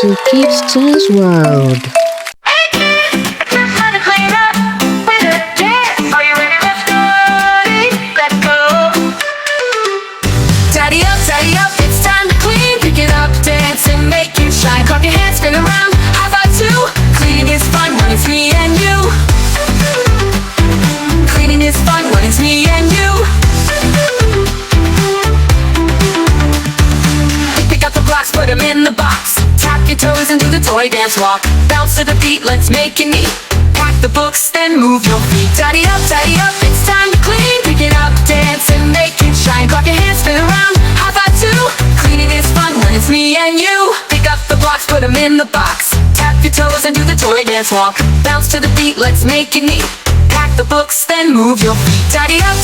to Kidstonesworld. Tidy up, it's time to clean. Pick it up, dance and make it shine. Clap your hands, spin around, high five too. Cleaning is fun when it's me and you. Cleaning is fun when it's me and you. Pick up the blocks, put them in the box. Tap your toes and do the toy dance walk. Bounce to the beat, let's make it neat. Pack the books, then move your feet. Tidy up, it's time to clean. Pick it up, dance and make it shine. Clap your hands, spin around, high five too. Cleaning is fun when it's me and you. Pick up the blocks, put them in the box. Tap your toes and do the toy dance walk. Bounce to the beat, let's make it neat. Pack the books, then move your feet. Tidy up,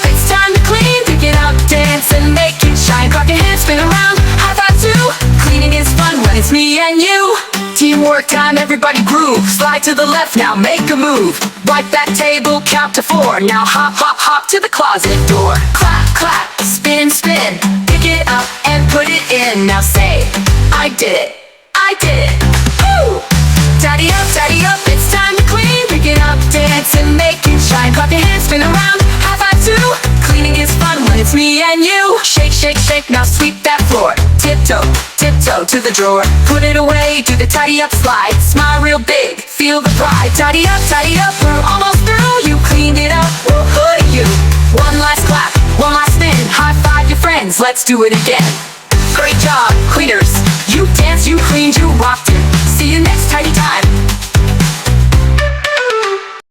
it's time to clean. Pick it up, dance and make it shine. Clap your hands, spin around, high five too. Cleaning is fun when it's me and you. Teamwork time, everybody groove. Slide to the left, now make a move. Wipe that table, count to 4. Now hop to the closet door. Clap, spin, pick it up and put it in. Now say, I did it, woo! Tidy up, it's time to clean. Pick it up, dance and make it shine. Clap your hands, spin around, high five too. Cleaning is fun when it's me and you. Shake, now sweep that floor. Tiptoe to the drawer. Put it away, do the tidy up slide. Smile real big, feel the pride. Tidy up, we're almost through. You cleaned it up, woohoo to you. One last clap, one last spin. High five your friends, let's do it again.